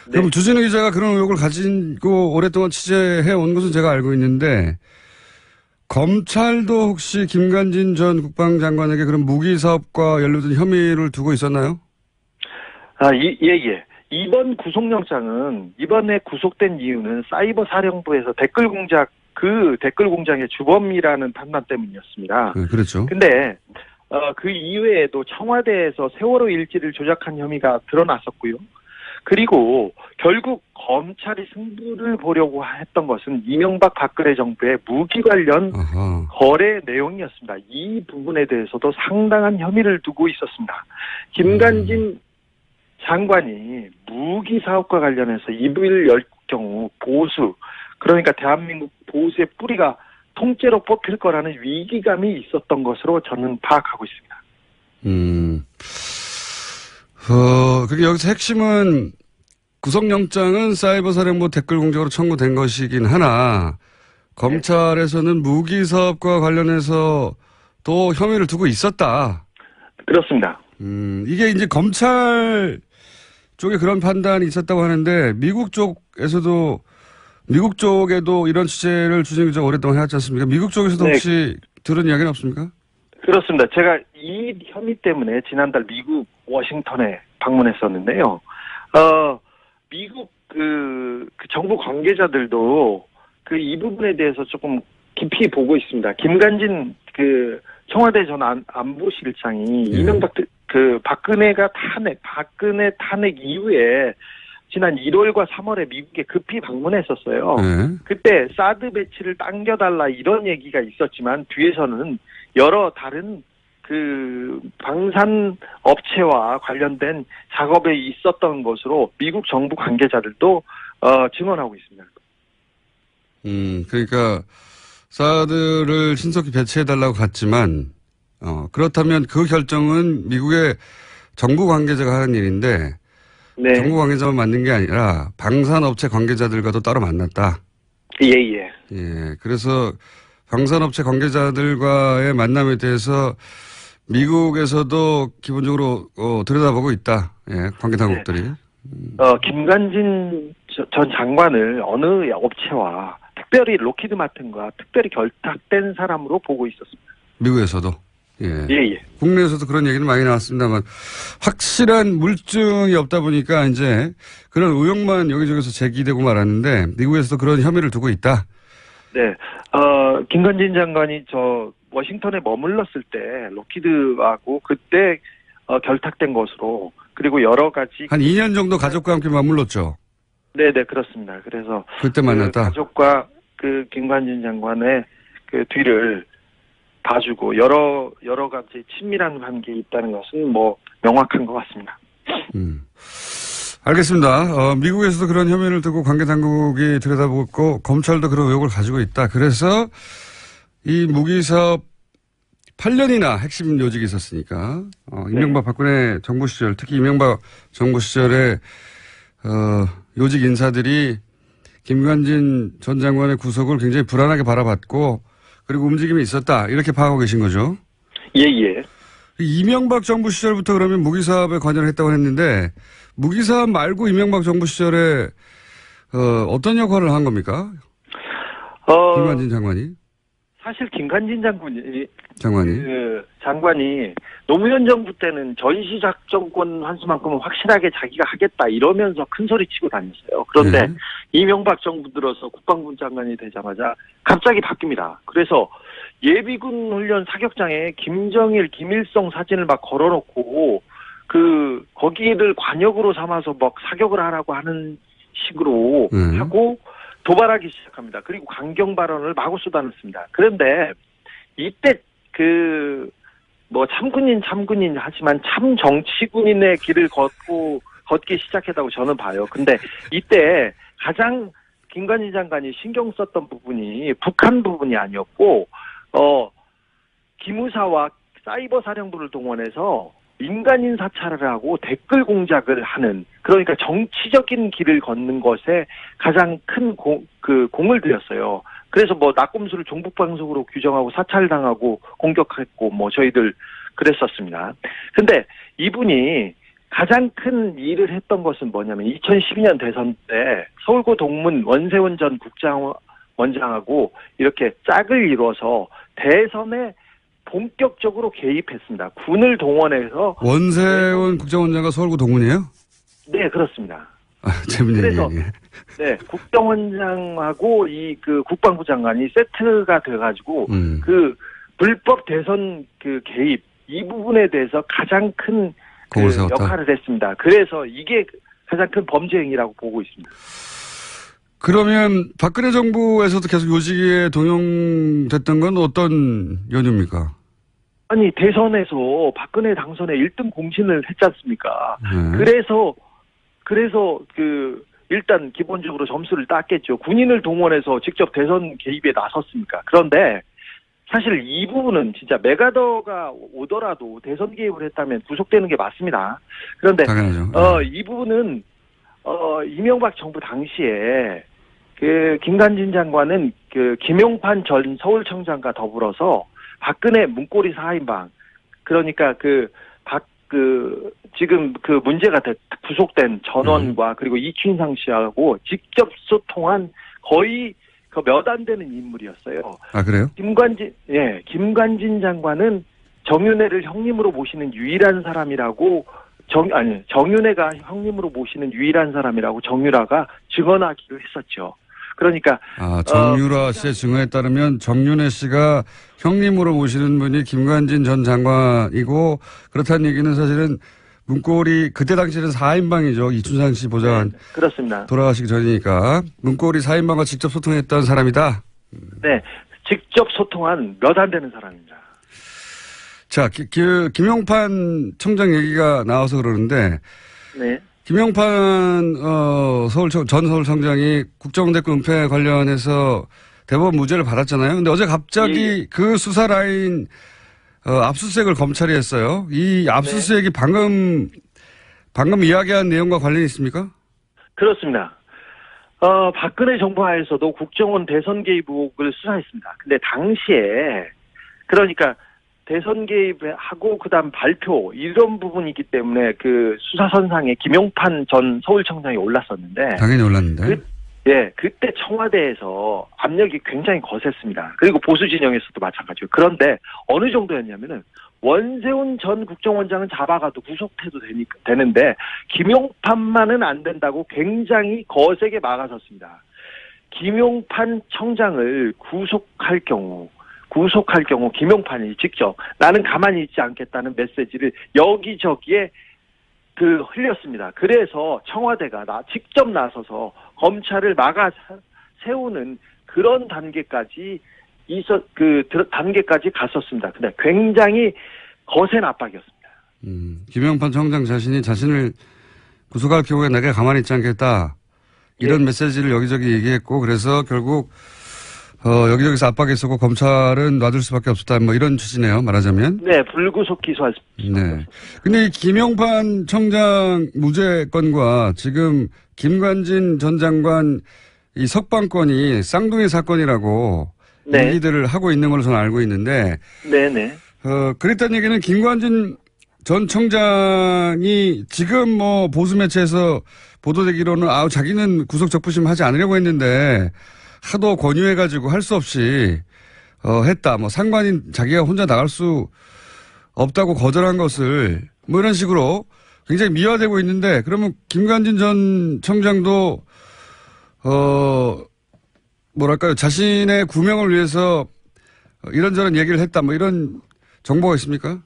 네. 그럼 주진우 기자가 그런 의혹을 가지고 오랫동안 취재해 온 것은 제가 알고 있는데 검찰도 혹시 김관진 전 국방장관에게 그런 무기 사업과 연루된 혐의를 두고 있었나요? 예. 이번 구속영장은 이번에 구속된 이유는 사이버 사령부에서 댓글 공작의 주범이라는 판단 때문이었습니다. 네, 그렇죠. 근데 그 이외에도 청와대에서 세월호 일지를 조작한 혐의가 드러났었고요. 그리고 결국 검찰이 승부를 보려고 했던 것은 이명박 박근혜 정부의 무기 관련 아하. 거래 내용이었습니다. 이 부분에 대해서도 상당한 혐의를 두고 있었습니다. 김관진 장관이 무기 사업과 관련해서 입을 열 경우 보수, 그러니까 대한민국 보수의 뿌리가 통째로 뽑힐 거라는 위기감이 있었던 것으로 저는 파악하고 있습니다. 그리고 여기서 핵심은 구속영장은 사이버 사령부 댓글 공작으로 청구된 것이긴 하나 검찰에서는 무기 사업과 관련해서 또 혐의를 두고 있었다. 그렇습니다. 이게 이제 검찰 쪽에 그런 판단이 있었다고 하는데 미국 쪽에도 이런 취재를 주진우 기자가 오랫동안 해왔지 않습니까? 미국 쪽에서도 네. 혹시 들은 이야기는 없습니까? 그렇습니다. 제가 이 혐의 때문에 지난달 미국 워싱턴에 방문했었는데요. 미국 그 정부 관계자들도 이 부분에 대해서 조금 깊이 보고 있습니다. 김관진 청와대 전 안보실장이 이명박 박근혜 탄핵 이후에 지난 1월과 3월에 미국에 급히 방문했었어요. 네. 그때 사드 배치를 당겨달라 이런 얘기가 있었지만 뒤에서는 여러 다른 방산 업체와 관련된 작업에 있었던 것으로 미국 정부 관계자들도 증언하고 있습니다. 그러니까 사드를 신속히 배치해달라고 갔지만 그렇다면 그 결정은 미국의 정부 관계자가 하는 일인데 네. 정부 관계자만 만난 게 아니라 방산업체 관계자들과도 따로 만났다. 예. 예, 그래서 방산업체 관계자들과의 만남에 대해서 미국에서도 기본적으로 들여다보고 있다. 예, 관계 당국들이. 김관진 전 장관을 어느 업체와 특별히 로키드 마틴과 특별히 결탁된 사람으로 보고 있었습니다. 미국에서도. 예. 예. 국내에서도 그런 얘기는 많이 나왔습니다만 확실한 물증이 없다 보니까 이제 그런 의혹만 여기저기서 제기되고 말았는데 미국에서도 그런 혐의를 두고 있다. 네. 김관진 장관이 워싱턴에 머물렀을 때 로키드하고 그때 결탁된 것으로 그리고 여러 가지 한 2년 정도 가족과 함께 머물렀죠. 네, 그렇습니다. 그래서 그때 만났다. 가족과 김관진 장관의 뒤를 봐주고 여러 가지 친밀한 관계에 있다는 것은 명확한 것 같습니다. 알겠습니다. 미국에서도 그런 혐의를 두고 관계 당국이 들여다보고 검찰도 그런 의혹을 가지고 있다. 그래서 이 무기 사업 8년이나 핵심 요직이 있었으니까 이명박 박근혜 정부 시절 특히 이명박 정부 시절에 요직 인사들이 김관진 전 장관의 구속을 굉장히 불안하게 바라봤고 그리고 움직임이 있었다. 이렇게 파악하고 계신 거죠? 예. 이명박 정부 시절부터 그러면 무기 사업에 관여를 했다고 했는데 무기 사업 말고 이명박 정부 시절에 어떤 역할을 한 겁니까? 김관진 장관이? 사실 김관진 장관이 노무현 정부 때는 전시작전권 환수만큼은 확실하게 자기가 하겠다 이러면서 큰 소리 치고 다녔어요. 그런데 네. 이명박 정부 들어서 국방부 장관이 되자마자 갑자기 바뀝니다. 그래서 예비군 훈련 사격장에 김정일, 김일성 사진을 막 걸어놓고 거기를 관역으로 삼아서 막 사격을 하라고 하는 식으로 하고 도발하기 시작합니다. 그리고 강경 발언을 마구 쏟아냈습니다. 그런데 이때 참군인 하지만 참 정치군인의 길을 걷기 시작했다고 저는 봐요. 근데 이때 가장 김관진 장관이 신경 썼던 부분이 북한 부분이 아니었고 기무사와 사이버 사령부를 동원해서 민간인 사찰을 하고 댓글 공작을 하는 그러니까 정치적인 길을 걷는 것에 가장 큰 공을 들였어요. 그래서 뭐 낙곰수를 종북방송으로 규정하고 사찰당하고 공격했고 뭐 저희들 그랬었습니다. 근데 이분이 가장 큰 일을 했던 것은 뭐냐면 2012년 대선 때 서울고 동문 원세훈 전 국정원장하고 이렇게 짝을 이뤄서 대선에 본격적으로 개입했습니다. 군을 동원해서. 원세훈 국정원장과 서울고 동문이에요? 네, 그렇습니다. 재밌는 그래서 얘기네. 네, 국정원장하고 그 국방부 장관이 세트가 돼가지고 그 불법 대선 그 개입 이 부분에 대해서 가장 큰 그 역할을 했습니다. 그래서 이게 가장 큰 범죄 행위라고 보고 있습니다. 그러면 박근혜 정부에서도 계속 요직에 동용됐던 건 어떤 연유입니까? 아니 대선에서 박근혜 당선에 1등 공신을 했지 않습니까? 그래서 그 일단 기본적으로 점수를 땄겠죠. 군인을 동원해서 직접 대선 개입에 나섰습니까? 그런데 사실 이 부분은 진짜 메가더가 오더라도 대선 개입을 했다면 구속되는 게 맞습니다. 그런데 당연하죠. 이 부분은 이명박 정부 당시에 그 김관진 장관은 그 김용판 전 서울청장과 더불어서 박근혜 문고리 4인방 그러니까 지금 그 문제가 구속된 전원과 그리고 이춘상 씨하고 직접 소통한 거의 그 몇 안 되는 인물이었어요. 아, 그래요? 김관진 장관은 정윤회를 형님으로 모시는 유일한 사람이라고 정윤회가 형님으로 모시는 유일한 사람이라고 정유라가 증언하기로 했었죠. 그러니까 정유라 씨의 증언에 따르면 정윤회 씨가 형님으로 모시는 분이 김관진 전 장관이고 그렇다는 얘기는 사실은 문고리 그때 당시에는 4인방이죠. 이춘상 씨 보좌관. 네, 그렇습니다. 돌아가시기 전이니까 문고리 4인방과 직접 소통했던 사람이다. 네. 직접 소통한 몇 안 되는 사람입니다. 자, 김용판 청장 얘기가 나와서 그러는데 네. 김용판 전 서울청장이 국정원대권 은폐 관련해서 대법원 무죄를 받았잖아요. 근데 어제 갑자기 그 수사 라인 압수수색을 검찰이 했어요. 이 압수수색이 방금 이야기한 내용과 관련이 있습니까? 그렇습니다. 박근혜 정부 하에서도 국정원 대선 개입 의혹을 수사했습니다. 근데 당시에 그러니까 대선 개입하고 그다음 발표 이런 부분이기 때문에 그 수사선상에 김용판 전 서울청장이 올랐었는데 당연히 올랐는데. 그때 청와대에서 압력이 굉장히 거셌습니다. 그리고 보수 진영에서도 마찬가지고. 그런데 어느 정도였냐면은 원세훈 전 국정원장은 잡아가도 구속해도 되는데 김용판만은 안 된다고 굉장히 거세게 막아섰습니다. 김용판 청장을 구속할 경우 김용판이 직접 나는 가만히 있지 않겠다는 메시지를 여기저기에 흘렸습니다. 그래서 청와대가 직접 나서서 검찰을 막아 세우는 그런 단계까지 단계까지 갔었습니다. 근데 굉장히 거센 압박이었습니다. 김용판 청장 자신을 구속할 경우에 내가 가만히 있지 않겠다. 이런 메시지를 여기저기 얘기했고 그래서 결국 여기저기서 압박했었고 검찰은 놔둘 수밖에 없었다. 뭐 이런 취지네요. 말하자면. 네. 불구속 기소할 수 네. 근데 이 김용판 청장 무죄 건과 지금 김관진 전 장관 이 석방건이 쌍둥이 사건이라고 얘기들을 하고 있는 걸로 저는 알고 있는데. 네네. 그랬다는 얘기는 김관진 전 청장이 지금 뭐 보수 매체에서 보도되기로는 자기는 구속 적부심 하지 않으려고 했는데 하도 권유해가지고 할 수 없이 했다. 뭐 상관인 자기가 혼자 나갈 수 없다고 거절한 것을 뭐 이런 식으로 굉장히 미화되고 있는데 그러면 김관진 전 청장도 뭐랄까요 자신의 구명을 위해서 이런저런 얘기를 했다. 뭐 이런 정보가 있습니까?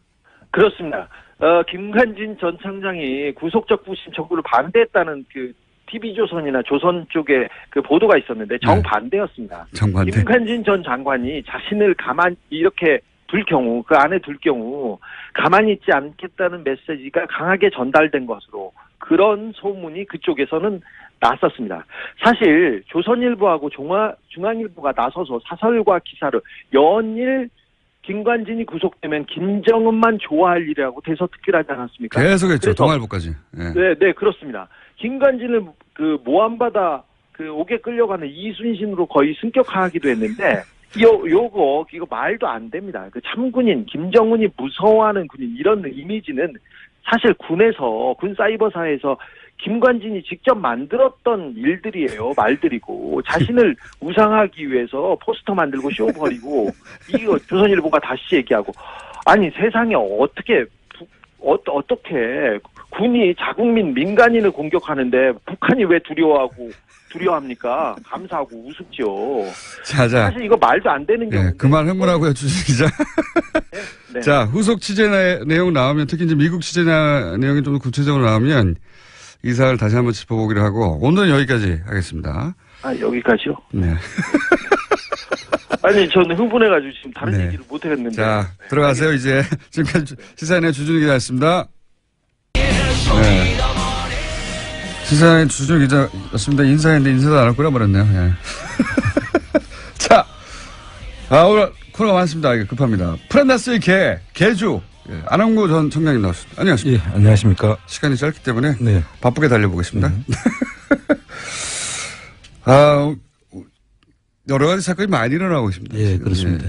그렇습니다. 김관진 전 청장이 구속적부심 청구를 반대했다는 TV조선이나 조선 쪽에 보도가 있었는데 정반대였습니다. 정반대. 김관진 전 장관이 자신을 가만히 이렇게 그 안에 둘 경우 가만히 있지 않겠다는 메시지가 강하게 전달된 것으로 그런 소문이 그쪽에서는 났었습니다. 사실 조선일보하고 중앙일보가 나서서 사설과 기사를 연일 김관진이 구속되면 김정은만 좋아할 일이라고 대서특필 하지 않았습니까? 계속했죠. 동아일보까지. 네, 그렇습니다. 김관진을 모함받아 그 옥에 끌려가는 이순신으로 거의 승격하기도 했는데 이거 말도 안 됩니다. 그 참군인 김정은이 무서워하는 군인 이런 이미지는 사실 군에서 군 사이버사에서 김관진이 직접 만들었던 일들이에요. 말들이고 자신을 우상하기 위해서 포스터 만들고 쇼 벌이고 이거 조선일보가 다시 얘기하고 아니 세상에 어떻게 군이 자국민 민간인을 공격하는데 북한이 왜 두려워합니까? 감사하고 우습죠. 자. 사실 이거 말도 안 되는 경우. 네, 그만 흥분하고요, 주진 기자. 네. 자, 후속 취재 내용 나오면 특히 이제 미국 취재 내용이 좀 구체적으로 나오면 이 사안을 다시 한번 짚어보기로 하고 오늘은 여기까지 하겠습니다. 여기까지요? 네. 아니, 저는 흥분해가지고 지금 다른 네. 얘기를 못 하겠는데. 자, 들어가세요, 이제. 지금까지 시사인의 주준희 기자였습니다. 네. 시사인 주준희 기자였습니다. 인사했는데 인사도 안 할 거라 버렸네요. 예. 자, 오늘 코너가 많습니다. 이게 급합니다. 프란다스의 개주. 예, 안홍구 전 청장님 나왔습니다. 안녕하십니까. 예, 안녕하십니까. 시간이 짧기 때문에 네. 바쁘게 달려보겠습니다. 여러 가지 사건이 많이 일어나고 있습니다. 예, 지금. 그렇습니다.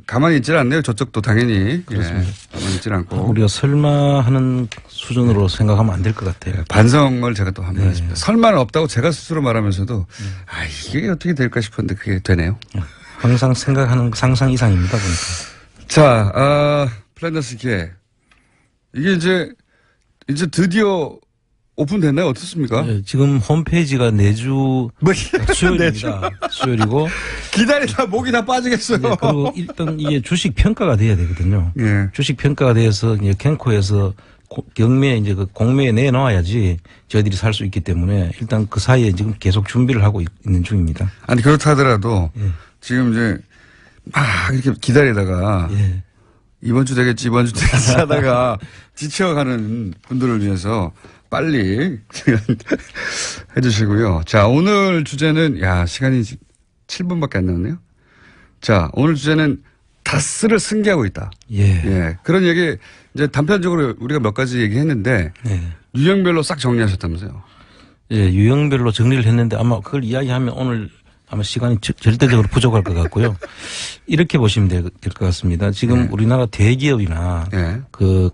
가만히 있질 않네요. 저쪽도 당연히. 그렇습니다. 가만히 있질 않고. 우리가 설마 하는 수준으로 생각하면 안 될 것 같아요. 반성을 제가 또 한번 네. 했습니다. 설마는 없다고 제가 스스로 말하면서도 이게 어떻게 될까 싶었는데 그게 되네요. 항상 생각하는 상상 이상입니다, 보니까. 자, 플랜더스 기회. 이게 이제 드디어 오픈됐나요? 어떻습니까? 예, 지금 홈페이지가 내주 수요일입니다. 수요일이고. 기다리다 목이 다 빠지겠어요. 네, 그리고 일단 이게 주식 평가가 돼야 되거든요. 예. 주식 평가가 돼서 이제 캔코에서 경매에 이제 그 공매에 내놓아야지 저희들이 살 수 있기 때문에 일단 그 사이에 지금 계속 준비를 하고 있는 중입니다. 아니, 그렇다 하더라도 예. 지금 이제 막 이렇게 기다리다가 예. 이번 주 되겠지 하다가 지쳐가는 분들을 위해서 빨리 해주시고요. 자, 오늘 주제는, 시간이 7분밖에 안 남았네요. 자, 오늘 주제는 다스를 승계하고 있다. 예. 그런 얘기, 이제 단편적으로 우리가 몇 가지 얘기했는데, 예. 유형별로 싹 정리하셨다면서요. 예, 유형별로 정리를 했는데 아마 그걸 이야기하면 오늘 아마 시간이 절대적으로 부족할 것 같고요. 이렇게 보시면 될 것 같습니다. 지금 우리나라 대기업이나 그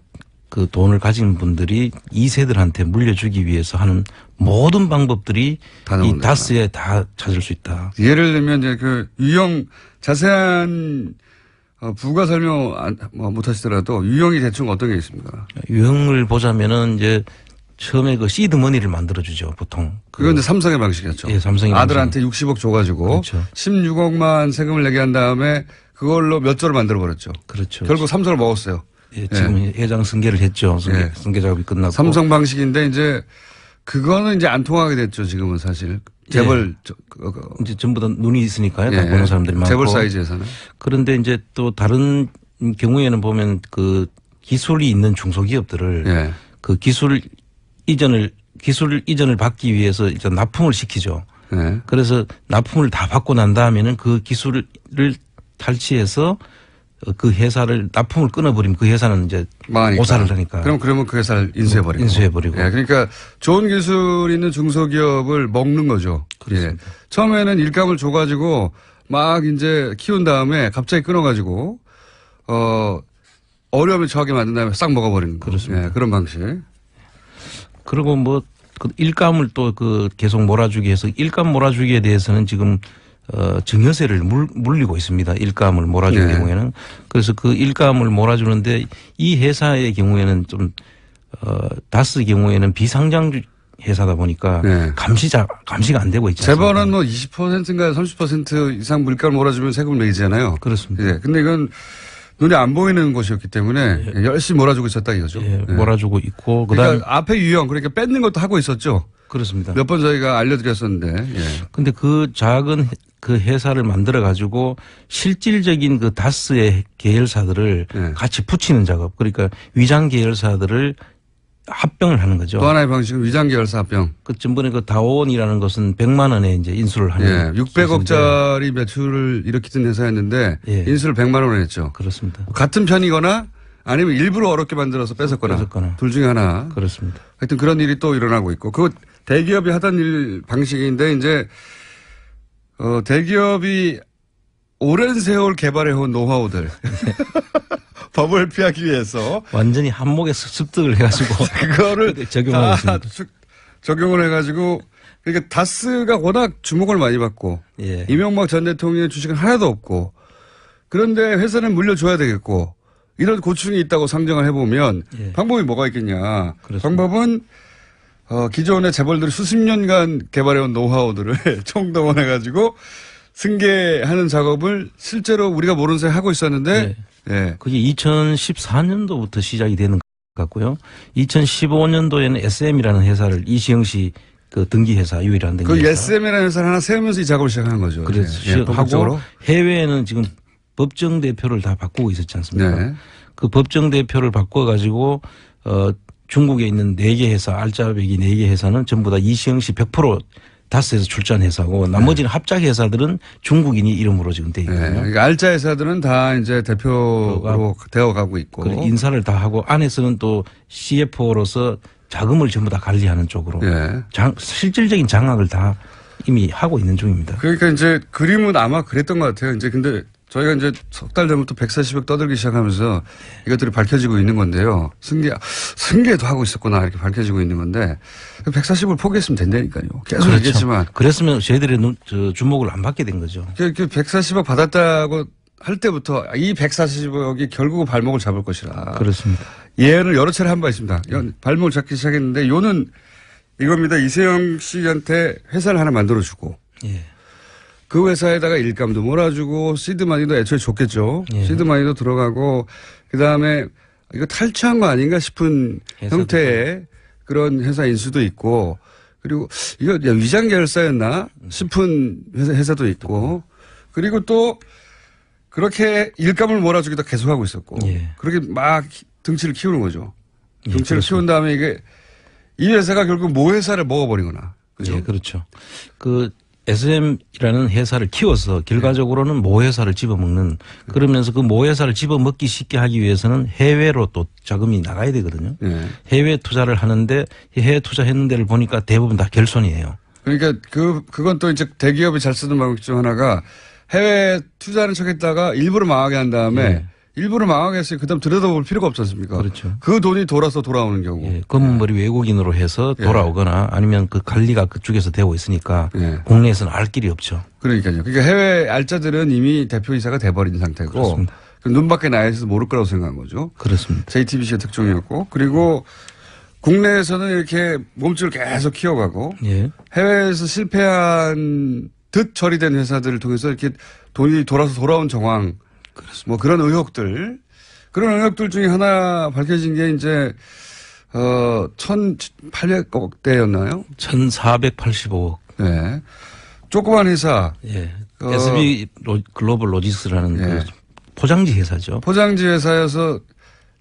돈을 가진 분들이 2세들한테 물려주기 위해서 하는 모든 방법들이 이 다스에 다 찾을 수 있다. 예를 들면 이제 그 유형 자세한 부가 설명 못 하시더라도 유형이 대충 어떤 게 있습니까? 유형을 보자면은 이제 처음에 그 시드 머니를 만들어주죠, 보통. 그건 이제 삼성의 방식이었죠. 예, 삼성의 아들한테 60억 줘가지고 그렇죠. 16억만 세금을 내게 한 다음에 그걸로 몇 조를 만들어버렸죠. 그렇죠. 결국 삼성을 먹었어요. 예, 지금 회장 승계를 했죠. 승계 작업이 끝났고. 삼성 방식인데 이제 그거는 이제 안 통하게 됐죠. 지금은 사실 재벌 이제 전부 다 눈이 있으니까요. 다 보는 사람들이 많고. 재벌 사이즈에서는. 그런데 이제 또 다른 경우에는 보면 그 기술이 있는 중소기업들을 그 기술 이전을 받기 위해서 이제 납품을 시키죠. 그래서 납품을 다 받고 난 다음에는 그 기술을 탈취해서 그 회사를 납품을 끊어버리면 그 회사는 이제 망하니까. 오사를 하니까. 그러면 그 회사를 인수해버리고. 인수해버리고. 그러니까 좋은 기술 있는 중소기업을 먹는 거죠. 그렇습니다. 처음에는 일감을 줘가지고 막 이제 키운 다음에 갑자기 끊어가지고 어려움에 처하게 만든 다음에 싹 먹어버리는 거. 그렇습니다. 그런 방식. 그리고 뭐 그 일감을 또 그 계속 몰아주기 해서 일감 몰아주기에 대해서는 지금 증여세를 물리고 있습니다. 일감을 몰아주는 경우에는. 그래서 그 일감을 몰아주는데 이 회사의 경우에는 좀 다스 경우에는 비상장 회사다 보니까 감시가 안 되고 있지 않습니까? 재벌은 뭐 20%인가 30% 이상 물가를 몰아주면 세금을 매기잖아요. 그렇습니다. 근데 이건 눈에 안 보이는 곳이었기 때문에 열심히 몰아주고 있었다 이거죠. 몰아주고 있고. 그러니까 앞에 유형 그러니까 뺏는 것도 하고 있었죠. 그렇습니다. 몇 번 저희가 알려드렸었는데. 근데 그 작은 그 회사를 만들어 가지고 실질적인 그 다스의 계열사들을 같이 붙이는 작업. 그러니까 위장 계열사들을 합병을 하는 거죠. 또 하나의 방식은 위장 계열사 합병. 그 전번에 그 다원이라는 것은 100만 원에 이제 인수를 하는. 600억짜리 매출을 일으키던 회사였는데 인수를 100만 원에 했죠. 그렇습니다. 같은 편이거나 아니면 일부러 어렵게 만들어서 뺏었거나. 둘 중에 하나. 그렇습니다. 하여튼 그런 일이 또 일어나고 있고. 그 대기업이 하던 일 방식인데 이제 대기업이 오랜 세월 개발해온 노하우들 법을 피하기 위해서 완전히 한목에 습득을 해가지고 그거를 적용하고 다 있습니다. 적용을 해가지고 그러니까 다스가 워낙 주목을 많이 받고 예. 이명박 전 대통령의 주식은 하나도 없고 그런데 회사는 물려줘야 되겠고 이런 고충이 있다고 상정을 해보면 예. 방법이 뭐가 있겠냐. 그렇습니다. 방법은 기존의 재벌들이 수십 년간 개발해온 노하우들을 총동원해가지고 승계하는 작업을 실제로 우리가 모르는 사이에 하고 있었는데 예. 그게 2014년도부터 시작이 되는 것 같고요. 2015년도에는 SM이라는 회사를 이시영 씨 그 등기회사 유일한 그 등기회사. SM이라는 회사를 하나 세우면서 이 작업을 시작하는 거죠. 그래서 예. 본격적으로. 하고 해외에는 지금 법정 대표를 다 바꾸고 있었지 않습니까? 네. 그 법정 대표를 바꿔가지고 중국에 있는 4개 회사, 알짜배기 4개 회사는 전부 다 이시영 씨 100% 다스에서 출자한 회사고 나머지는 합작 회사들은 중국인이 이름으로 지금 돼 있거든요. 네. 그러니까 알짜 회사들은 다 이제 대표로 되어가고 있고. 그리고 인사를 다 하고 안에서는 또 CFO로서 자금을 전부 다 관리하는 쪽으로 예. 실질적인 장악을 다 이미 하고 있는 중입니다. 그러니까 이제 그림은 아마 그랬던 것 같아요. 이제 근데 저희가 이제 석 달 전부터 140억 떠들기 시작하면서 이것들이 밝혀지고 있는 건데요. 승계도 하고 있었구나 이렇게 밝혀지고 있는 건데 140을 포기했으면 된다니까요. 계속 그렇죠. 얘기했지만. 그랬으면 저희들의 주목을 안 받게 된 거죠. 그 140억 받았다고 할 때부터 이 140억이 결국은 발목을 잡을 것이라. 그렇습니다. 예언을 여러 차례 한 바 있습니다. 발목을 잡기 시작했는데 요는 이겁니다. 이세영 씨한테 회사를 하나 만들어주고 예. 그 회사에다가 일감도 몰아주고 시드마니도 애초에 줬겠죠. 예. 시드마니도 들어가고 그다음에 이거 탈취한 거 아닌가 싶은 형태의 그런 회사 인수도 있고 그리고 이거 위장 계열사였나 싶은 회사도 있고 그리고 또 그렇게 일감을 몰아주기도 계속하고 있었고 예. 그렇게 막 등치를 키우는 거죠. 예, 등치를 키운 다음에 이게 이 회사가 결국 모 회사를 먹어버리거나. 그죠? 예, 그렇죠. 그 SM이라는 회사를 키워서 결과적으로는 모 회사를 집어먹는 그러면서 그 모 회사를 집어먹기 쉽게 하기 위해서는 해외로 또 자금이 나가야 되거든요. 네. 해외 투자를 하는데 해외 투자했는 데를 보니까 대부분 다 결손이에요. 그러니까 그건 또 이제 대기업이 잘 쓰는 방법 중 하나가 해외 투자하는 척 했다가 일부러 망하게 한 다음에 예. 일부러 망하게 했으니 그다음 들여다볼 필요가 없지 않습니까? 그렇죠. 그 돈이 돌아서 돌아오는 경우. 예, 검은머리 외국인으로 해서 예. 돌아오거나 아니면 그 관리가 그쪽에서 되고 있으니까 예. 국내에서는 알 길이 없죠. 그러니까요. 그러니까 해외 알짜들은 이미 대표이사가 돼버린 상태고 그렇습니다. 눈 밖에 나야 있어서 모를 거라고 생각한 거죠. 그렇습니다. JTBC의 특종이었고 그리고 국내에서는 이렇게 몸집을 계속 키워가고 예. 해외에서 실패한 듯 처리된 회사들을 통해서 이렇게 돈이 돌아온 정황 뭐 그런 의혹들 그런 의혹들 중에 하나 밝혀진 게 이제 1,800억대였나요? 1,485억. 네. 조그만 회사 예. SB 글로벌 로지스라는 예. 그 포장지 회사죠. 포장지 회사여서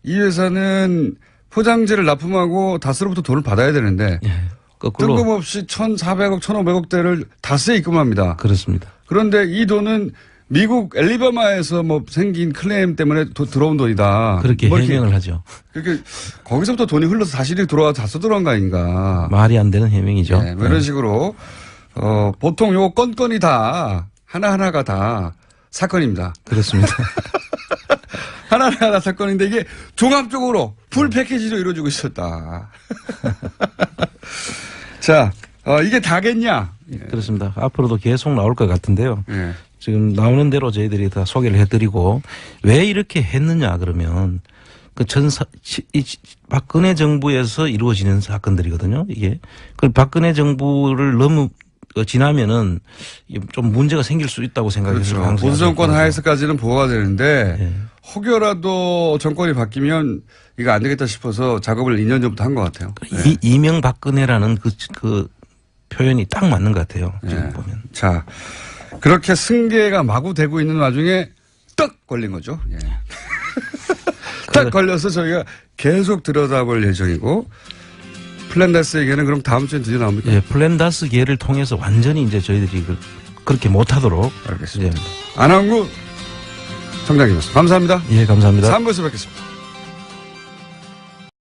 이 회사는 포장지를 납품하고 다스로부터 돈을 받아야 되는데 예. 거꾸로. 뜬금없이 1,400억, 1,500억대를 다스에 입금합니다. 그렇습니다. 그런데 이 돈은 미국 엘리바마에서 뭐 생긴 클레임 때문에 들어온 돈이다. 그렇게 뭐 이렇게 해명을 하죠. 그렇게 거기서부터 돈이 흘러서 다시 다 써들어간 거 아닌가. 말이 안 되는 해명이죠. 네, 뭐 이런 식으로 보통 요 건건이 다 하나하나가 다 사건입니다. 그렇습니다. 하나하나 사건인데 이게 종합적으로 풀 패키지로 이루어지고 있었다. 자, 이게 다겠냐? 그렇습니다. 앞으로도 계속 나올 것 같은데요. 예. 지금 나오는 대로 저희들이 다 소개를 해드리고 왜 이렇게 했느냐 그러면 박근혜 정부에서 이루어지는 사건들이거든요. 이게 그 박근혜 정부를 너무 지나면은 좀 문제가 생길 수 있다고 생각해서 그렇죠. 보수 정권 하에서까지는 보호가 되는데 예. 혹여라도 정권이 바뀌면 이거 안 되겠다 싶어서 작업을 2년 전부터 한 것 같아요. 이명박근혜라는 그 표현이 딱 맞는 것 같아요. 지금 예. 보면. 자, 그렇게 승계가 마구 되고 있는 와중에 떡 걸린 거죠. 예. 딱 걸려서 저희가 계속 들여다볼 예정이고 플랜다스 얘기는 그럼 다음 주에 드디어 나옵니까? 예, 플랜다스 계를 통해서 완전히 이제 저희들이 그렇게 못하도록. 알겠습니다. 안항구 청장님이었습니다. 감사합니다. 예, 감사합니다. 3부에서 뵙겠습니다.